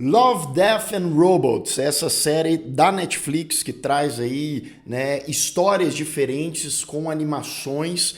Love, Death and Robots, essa série da Netflix que traz aí, né, histórias diferentes com animações.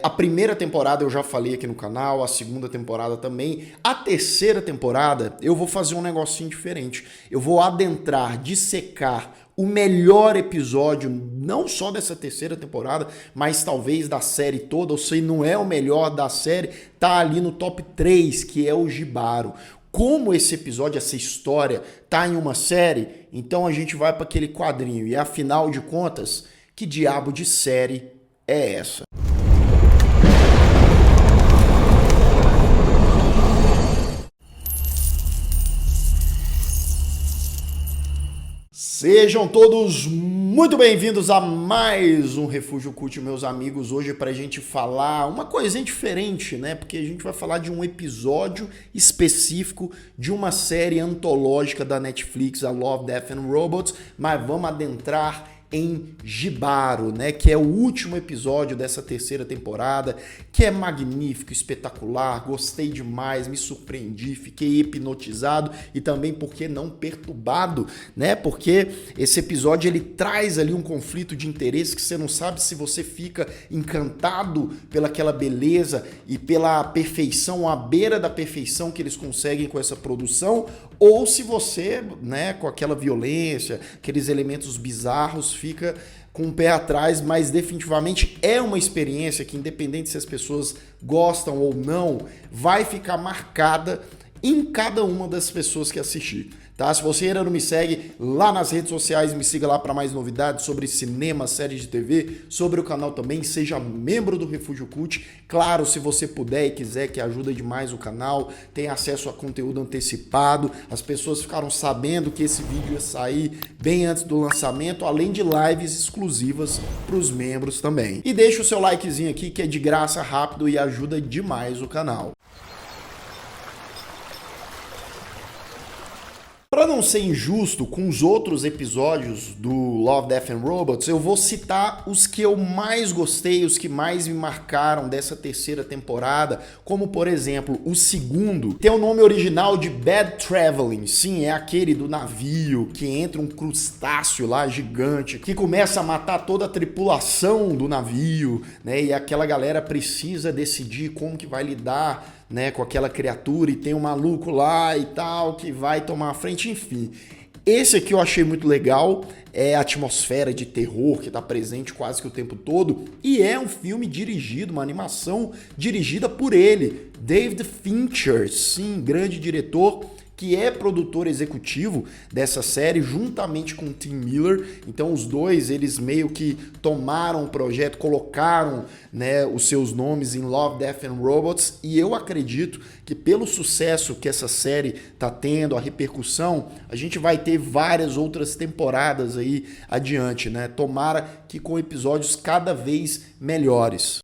A primeira temporada eu já falei aqui no canal, a segunda temporada também. A terceira temporada eu vou fazer um negocinho diferente. Eu vou adentrar, dissecar o melhor episódio, não só dessa terceira temporada, mas talvez da série toda. Eu sei, não é o melhor da série, tá ali no top 3, que é o Jibaro. Como esse episódio, essa história, tá em uma série, então a gente vai para aquele quadrinho. E afinal de contas, que diabo de série é essa? Sejam todos muito bem-vindos a mais um Refúgio Cult, meus amigos. Hoje pra gente falar uma coisinha diferente, né? Porque a gente vai falar de um episódio específico de uma série antológica da Netflix, a Love, Death and Robots, mas vamos adentrar em Jibaro, né, que é o último episódio dessa terceira temporada, que é magnífico, espetacular, gostei demais, me surpreendi, fiquei hipnotizado e também, por que não, perturbado, né, porque esse episódio ele traz ali um conflito de interesse que você não sabe se você fica encantado pelaquela beleza e pela perfeição, à beira da perfeição que eles conseguem com essa produção, ou se você, né, com aquela violência, aqueles elementos bizarros, fica com o pé atrás, mas definitivamente é uma experiência que, independente se as pessoas gostam ou não, vai ficar marcada em cada uma das pessoas que assistir. Tá? Se você ainda não me segue lá nas redes sociais, me siga lá para mais novidades sobre cinema, séries de TV, sobre o canal também, seja membro do Refúgio Cult. Claro, se você puder e quiser, que ajuda demais o canal, tem acesso a conteúdo antecipado, as pessoas ficaram sabendo que esse vídeo ia sair bem antes do lançamento, além de lives exclusivas para os membros também. E deixa o seu likezinho aqui, que é de graça, rápido e ajuda demais o canal. Para não ser injusto com os outros episódios do Love, Death and Robots, eu vou citar os que eu mais gostei, os que mais me marcaram dessa terceira temporada, como por exemplo, o segundo, tem o nome original de Bad Traveling. Sim, é aquele do navio que entra um crustáceo lá gigante, que começa a matar toda a tripulação do navio, né? E aquela galera precisa decidir como que vai lidar, né, com aquela criatura, e tem um maluco lá e tal que vai tomar a frente, enfim. Esse aqui eu achei muito legal, é a atmosfera de terror que está presente quase que o tempo todo, e é um filme dirigido, uma animação dirigida por ele, David Fincher, sim, grande diretor, que é produtor executivo dessa série, juntamente com o Tim Miller. Então os dois, eles meio que tomaram o projeto, colocaram, né, os seus nomes em Love, Death and Robots, e eu acredito que pelo sucesso que essa série tá tendo, a repercussão, a gente vai ter várias outras temporadas aí adiante, né? Tomara que com episódios cada vez melhores.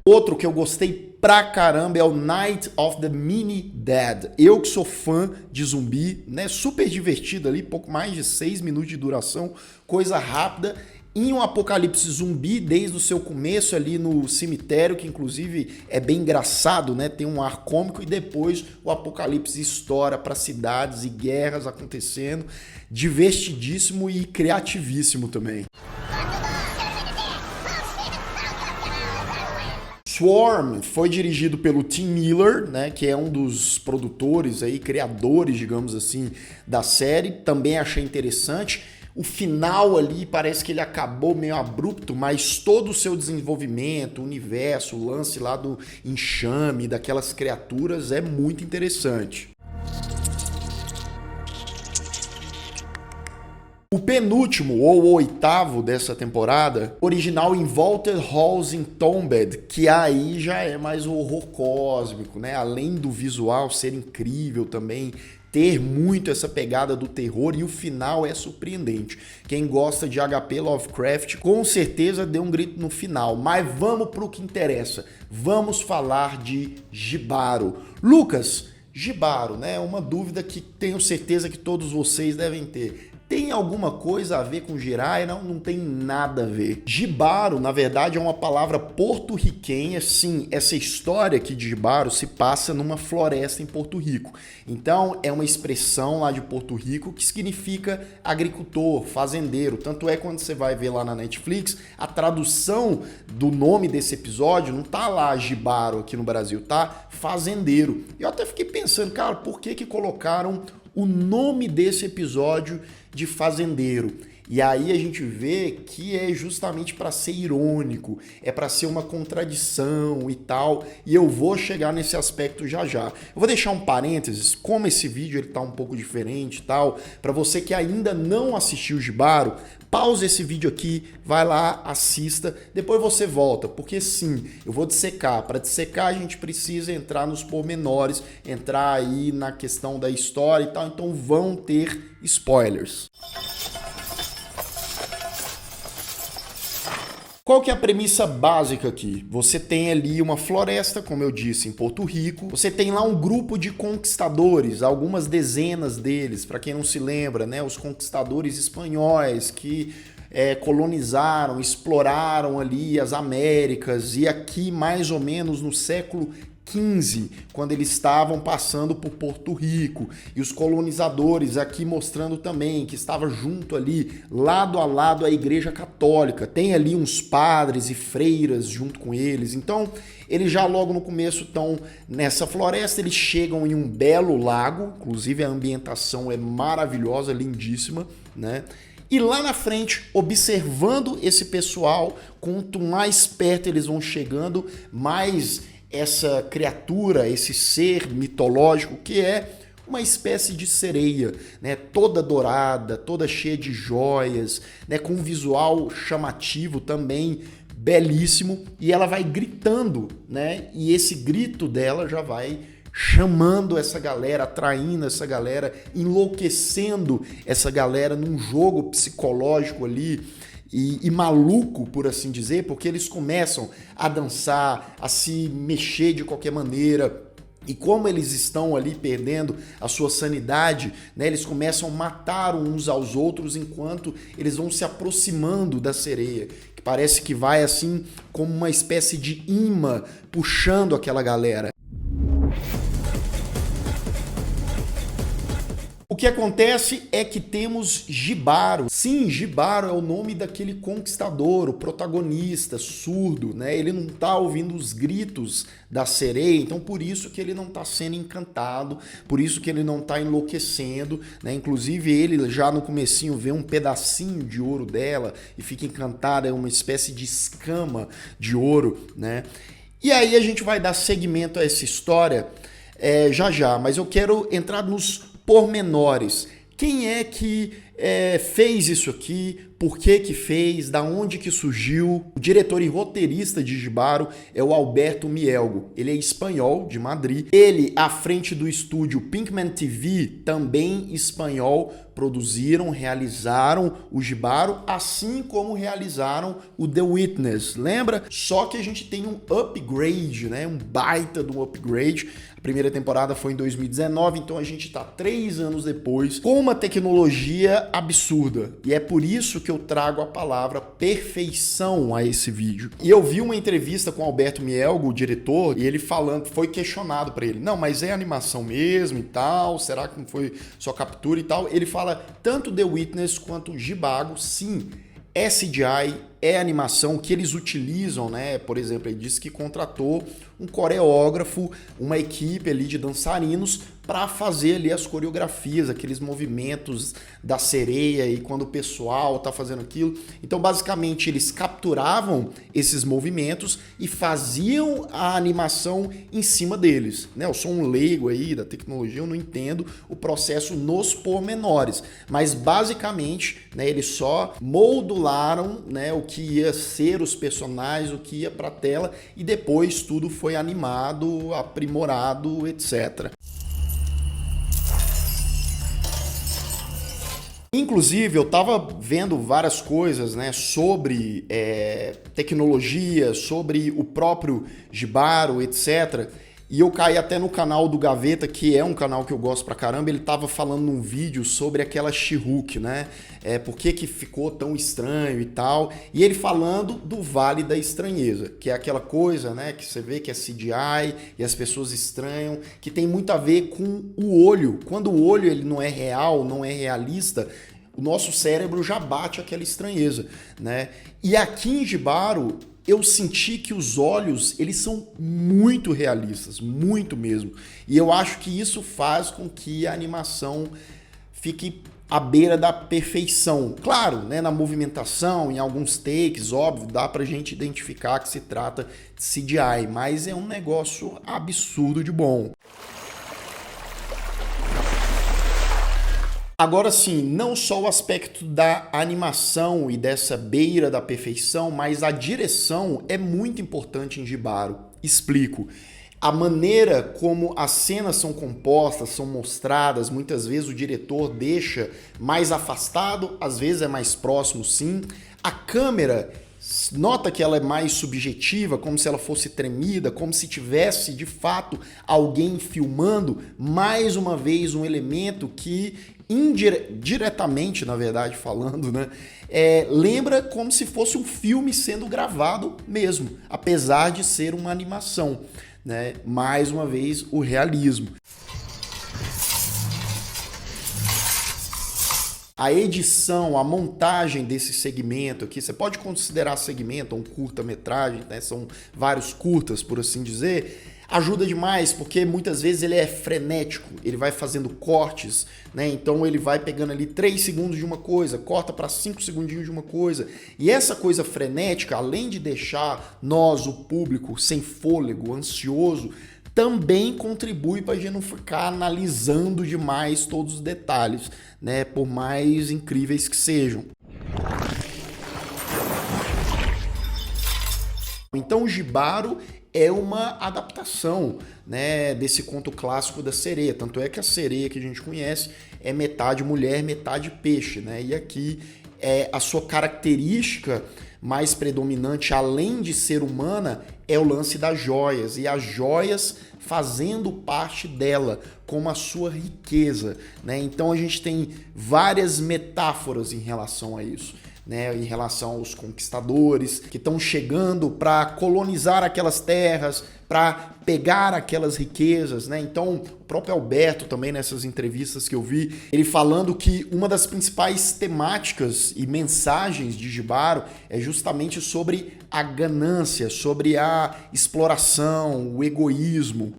Outro que eu gostei pra caramba é o Night of the Mini Dead. Eu que sou fã de zumbi, né? Super divertido ali, pouco mais de 6 minutos de duração, coisa rápida. Em um apocalipse zumbi, desde o seu começo ali no cemitério, que inclusive é bem engraçado, né? Tem um ar cômico, e depois o apocalipse estoura para cidades e guerras acontecendo. Divertidíssimo e criativíssimo também. Swarm foi dirigido pelo Tim Miller, né, que é um dos produtores aí, criadores, digamos assim, da série. Também achei interessante. O final ali parece que ele acabou meio abrupto, mas todo o seu desenvolvimento, o universo, o lance lá do enxame, daquelas criaturas, é muito interessante. O penúltimo, ou o oitavo dessa temporada, original em Walter Halls Entombed, que aí já é mais o horror cósmico, né? Além do visual ser incrível também, ter muito essa pegada do terror, e o final é surpreendente. Quem gosta de HP Lovecraft com certeza deu um grito no final, mas vamos pro que interessa. Vamos falar de Jibaro. Lucas, Jibaro, né? Uma dúvida que tenho certeza que todos vocês devem ter. Tem alguma coisa a ver com Jiraiya? Não, não tem nada a ver. Jibaro, na verdade, é uma palavra porto-riquenha. Sim, essa história aqui de Jibaro se passa numa floresta em Porto Rico. Então, é uma expressão lá de Porto Rico que significa agricultor, fazendeiro. Tanto é quando você vai ver lá na Netflix, a tradução do nome desse episódio não tá lá Jibaro aqui no Brasil, tá fazendeiro. E eu até fiquei pensando, cara, por que colocaram o nome desse episódio de fazendeiro? E aí a gente vê que é justamente para ser irônico, é para ser uma contradição e tal, e eu vou chegar nesse aspecto já já. Eu vou deixar um parênteses, como esse vídeo ele tá um pouco diferente e tal, para você que ainda não assistiu Jibaro, pausa esse vídeo aqui, vai lá, assista, depois você volta, porque sim, eu vou dissecar. Para dissecar a gente precisa entrar nos pormenores, entrar aí na questão da história e tal, então vão ter spoilers. Qual que é a premissa básica aqui? Você tem ali uma floresta, como eu disse, em Porto Rico. Você tem lá um grupo de conquistadores, algumas dezenas deles, para quem não se lembra, né? Os conquistadores espanhóis que colonizaram, exploraram ali as Américas, e aqui mais ou menos no século XV, quando eles estavam passando por Porto Rico, e os colonizadores aqui mostrando também que estava junto ali, lado a lado, a Igreja Católica. Tem ali uns padres e freiras junto com eles. Então, eles já logo no começo estão nessa floresta, eles chegam em um belo lago, inclusive a ambientação é maravilhosa, lindíssima, né? E lá na frente, observando esse pessoal, quanto mais perto eles vão chegando, mais essa criatura, esse ser mitológico que é uma espécie de sereia, né, toda dourada, toda cheia de joias, né, com um visual chamativo também, belíssimo, e ela vai gritando, né, e esse grito dela já vai chamando essa galera, atraindo essa galera, enlouquecendo essa galera num jogo psicológico ali, e maluco, por assim dizer, porque eles começam a dançar, a se mexer de qualquer maneira. E como eles estão ali perdendo a sua sanidade, né, eles começam a matar uns aos outros enquanto eles vão se aproximando da sereia, que parece que vai assim como uma espécie de imã puxando aquela galera. O que acontece é que temos Jibaro. Sim, Jibaro é o nome daquele conquistador, o protagonista, surdo, né? Ele não tá ouvindo os gritos da sereia, então por isso que ele não tá sendo encantado, por isso que ele não tá enlouquecendo, né? Inclusive ele já no comecinho vê um pedacinho de ouro dela e fica encantado, é uma espécie de escama de ouro, né? E aí a gente vai dar seguimento a essa história já já, mas eu quero entrar nos pormenores. Quem é que fez isso aqui? Por que fez? Da onde que surgiu? O diretor e roteirista de Jibaro é o Alberto Mielgo. Ele é espanhol, de Madrid. Ele, à frente do estúdio Pinkman TV, também espanhol, produziram, realizaram o Jibaro, assim como realizaram o The Witness. Lembra? Só que a gente tem um upgrade, né? Um baita de um upgrade. A primeira temporada foi em 2019, então a gente está 3 anos depois, com uma tecnologia absurda. E é por isso que eu trago a palavra perfeição a esse vídeo. E eu vi uma entrevista com o Alberto Mielgo, o diretor, e ele falando, foi questionado para ele, não, mas é animação mesmo e tal, será que não foi só captura e tal? Ele fala, tanto The Witness quanto Jibaro, sim, é CGI, é animação que eles utilizam, né? Por exemplo, ele disse que contratou um coreógrafo, uma equipe ali de dançarinos para fazer ali as coreografias, aqueles movimentos da sereia e quando o pessoal tá fazendo aquilo. Então, basicamente, eles capturavam esses movimentos e faziam a animação em cima deles, né? Eu sou um leigo aí da tecnologia, eu não entendo o processo nos pormenores, mas basicamente, né, eles só moldularam, né, o que ia ser os personagens, o que ia para a tela, e depois tudo foi animado, aprimorado, etc. Inclusive, eu estava vendo várias coisas, né, sobre tecnologia, sobre o próprio Jibaro, etc. E eu caí até no canal do Gaveta, que é um canal que eu gosto pra caramba. Ele tava falando num vídeo sobre aquela She-Hulk, né? Por que ficou tão estranho e tal. E ele falando do Vale da Estranheza, que é aquela coisa, né? Que você vê que é CGI e as pessoas estranham, que tem muito a ver com o olho. Quando o olho ele não é real, não é realista, o nosso cérebro já bate aquela estranheza, né? E aqui em Jibaro, eu senti que os olhos, eles são muito realistas, muito mesmo. E eu acho que isso faz com que a animação fique à beira da perfeição. Claro, né, na movimentação, em alguns takes, óbvio, dá pra gente identificar que se trata de CGI, mas é um negócio absurdo de bom. Agora sim, não só o aspecto da animação e dessa beira da perfeição, mas a direção é muito importante em Jibaro. Explico. A maneira como as cenas são compostas, são mostradas, muitas vezes o diretor deixa mais afastado, às vezes é mais próximo, sim. A câmera, nota que ela é mais subjetiva, como se ela fosse tremida, como se tivesse de fato alguém filmando. Mais uma vez um elemento que diretamente, na verdade, falando, né, lembra como se fosse um filme sendo gravado mesmo, apesar de ser uma animação, né? Mais uma vez, o realismo. A edição, a montagem desse segmento aqui, você pode considerar segmento um curta-metragem, né? São vários curtas, por assim dizer. Ajuda demais, porque muitas vezes ele é frenético, ele vai fazendo cortes, né? Então ele vai pegando ali 3 segundos de uma coisa, corta para 5 segundinhos de uma coisa. E essa coisa frenética, além de deixar nós, o público, sem fôlego, ansioso, também contribui para a gente não ficar analisando demais todos os detalhes, né? Por mais incríveis que sejam. Então o Jibaro é uma adaptação, né, desse conto clássico da sereia. Tanto é que a sereia que a gente conhece é metade mulher, metade peixe, né? E aqui a sua característica mais predominante, além de ser humana, é o lance das joias. E as joias fazendo parte dela, como a sua riqueza, né? Então a gente tem várias metáforas em relação a isso. Né, em relação aos conquistadores que estão chegando para colonizar aquelas terras, para pegar aquelas riquezas, né? Então, o próprio Alberto também nessas entrevistas que eu vi, ele falando que uma das principais temáticas e mensagens de Jibaro é justamente sobre a ganância, sobre a exploração, o egoísmo.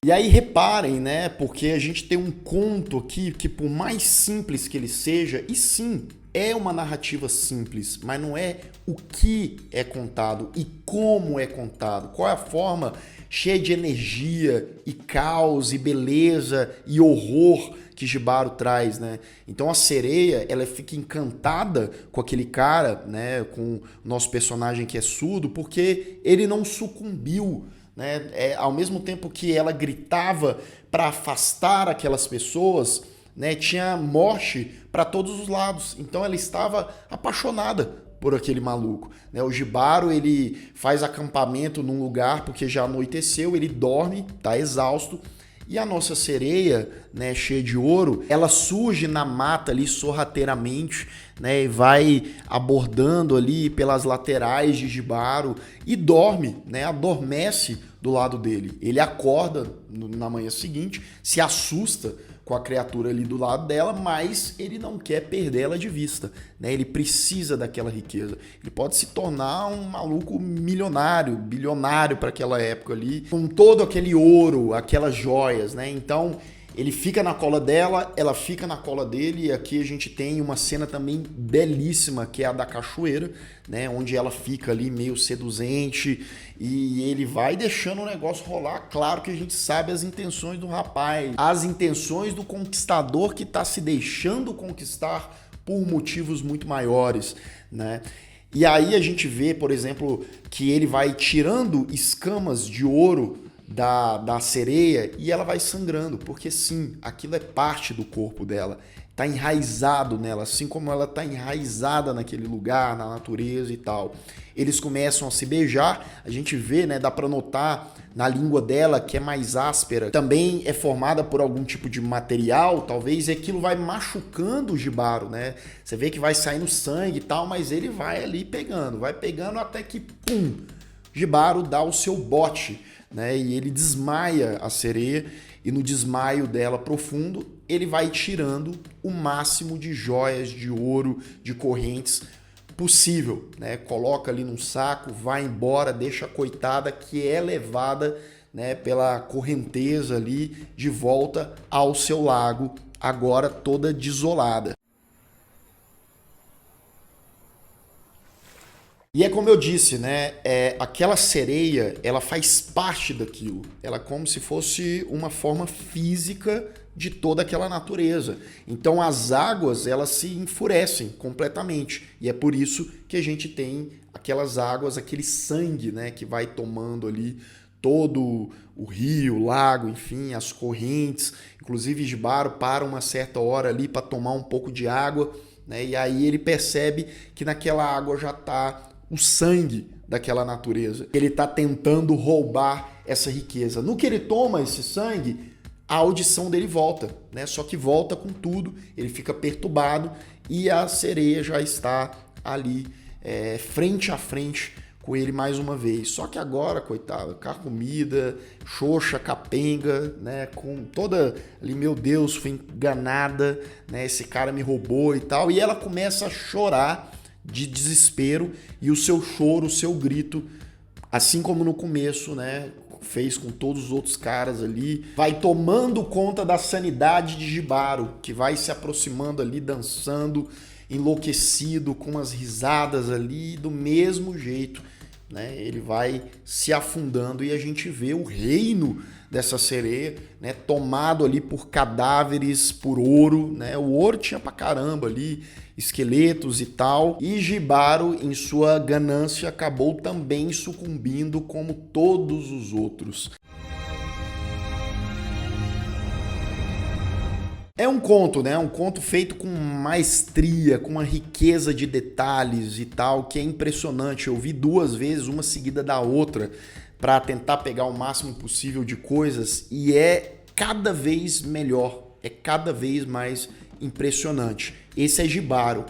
E aí reparem, né, porque a gente tem um conto aqui que por mais simples que ele seja, e sim, é uma narrativa simples, mas não é o que é contado e como é contado, qual é a forma cheia de energia e caos e beleza e horror que Jibaro traz, né? Então a sereia, ela fica encantada com aquele cara, né, com o nosso personagem que é surdo, porque ele não sucumbiu, né? Ao mesmo tempo que ela gritava para afastar aquelas pessoas, né, tinha morte para todos os lados. Então ela estava apaixonada por aquele maluco, né? O Jibaro, ele faz acampamento num lugar porque já anoiteceu, ele dorme, tá exausto. E a nossa sereia, né, cheia de ouro, ela surge na mata ali sorrateiramente, né, e vai abordando ali pelas laterais de Jibaro e dorme, né, adormece do lado dele. Ele acorda na manhã seguinte, se assusta com a criatura ali do lado dela, mas ele não quer perder ela de vista, né? Ele precisa daquela riqueza. Ele pode se tornar um maluco milionário, bilionário para aquela época ali, com todo aquele ouro, aquelas joias, né? Então ele fica na cola dela, ela fica na cola dele, e aqui a gente tem uma cena também belíssima, que é a da cachoeira, né, onde ela fica ali meio seduzente, e ele vai deixando o negócio rolar. Claro que a gente sabe as intenções do rapaz, as intenções do conquistador que está se deixando conquistar por motivos muito maiores, né? E aí a gente vê, por exemplo, que ele vai tirando escamas de ouro da sereia e ela vai sangrando, porque sim, aquilo é parte do corpo dela. tá enraizado nela, assim como ela tá enraizada naquele lugar, na natureza e tal. Eles começam a se beijar, a gente vê, né, dá para notar na língua dela que é mais áspera. Também é formada por algum tipo de material, talvez, e aquilo vai machucando o Jibaro, né? Você vê que vai saindo sangue e tal, mas ele vai ali pegando, vai pegando até que, pum, Jibaro dá o seu bote, né? E ele desmaia a sereia, e no desmaio dela profundo, ele vai tirando o máximo de joias, de ouro, de correntes possível, né? Coloca ali num saco, vai embora, deixa a coitada que é levada, né, pela correnteza ali de volta ao seu lago, agora toda desolada. E é como eu disse, né? Aquela sereia, ela faz parte daquilo. Ela é como se fosse uma forma física de toda aquela natureza. Então as águas, elas se enfurecem completamente. E é por isso que a gente tem aquelas águas, aquele sangue, né? Que vai tomando ali todo o rio, o lago, enfim, as correntes. Inclusive Jibaro para uma certa hora ali para tomar um pouco de água, né? E aí ele percebe que naquela água já está o sangue daquela natureza. Ele está tentando roubar essa riqueza. No que ele toma esse sangue, a audição dele volta, né? Só que volta com tudo, ele fica perturbado e a sereia já está ali frente a frente com ele mais uma vez. Só que agora, coitada, carcomida, xoxa, capenga, né? Com toda ali, meu Deus, fui enganada, né? Esse cara me roubou e tal. E ela começa a chorar de desespero e o seu choro, o seu grito, assim como no começo, né, fez com todos os outros caras ali, vai tomando conta da sanidade de Jibaro, que vai se aproximando ali, dançando, enlouquecido, com umas risadas ali, do mesmo jeito, né, ele vai se afundando e a gente vê o reino dessa sereia, né, tomado ali por cadáveres, por ouro, né, o ouro tinha pra caramba ali, esqueletos e tal, e Jibaro, em sua ganância, acabou também sucumbindo como todos os outros. É um conto, né? Um conto feito com maestria, com uma riqueza de detalhes e tal, que é impressionante. Eu vi duas vezes, uma seguida da outra, para tentar pegar o máximo possível de coisas, e é cada vez melhor, é cada vez mais impressionante. Esse é Jibaro.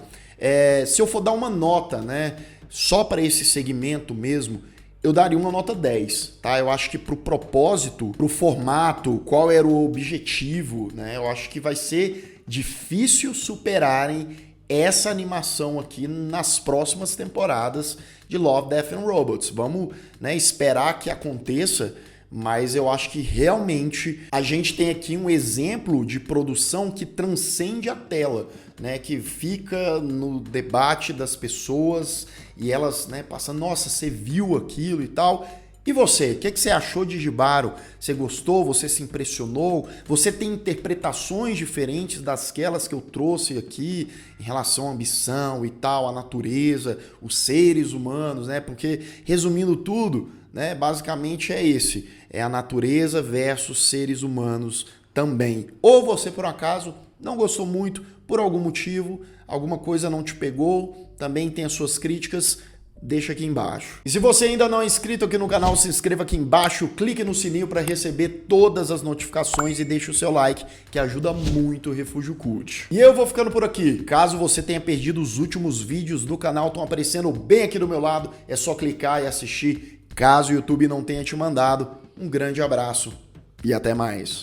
Se eu for dar uma nota, né, só para esse segmento mesmo, eu daria uma nota 10, tá? Eu acho que pro propósito, pro formato, qual era o objetivo, né? Eu acho que vai ser difícil superarem essa animação aqui nas próximas temporadas de Love, Death and Robots. Vamos, né, esperar que aconteça, mas eu acho que realmente a gente tem aqui um exemplo de produção que transcende a tela, né, que fica no debate das pessoas e elas, né, passando, nossa, você viu aquilo e tal. E você, o que você achou de Jibaro? Você gostou? Você se impressionou? Você tem interpretações diferentes dasquelas que eu trouxe aqui em relação à ambição e tal, à natureza, os seres humanos, né? Porque, resumindo tudo, né, basicamente é esse. É a natureza versus seres humanos também. Ou você, por acaso, não gostou muito, por algum motivo, alguma coisa não te pegou, também tem as suas críticas, deixa aqui embaixo. E se você ainda não é inscrito aqui no canal, se inscreva aqui embaixo, clique no sininho para receber todas as notificações e deixe o seu like, que ajuda muito o Refúgio Cult. E eu vou ficando por aqui. Caso você tenha perdido os últimos vídeos do canal, estão aparecendo bem aqui do meu lado, é só clicar e assistir. Caso o YouTube não tenha te mandado, um grande abraço e até mais.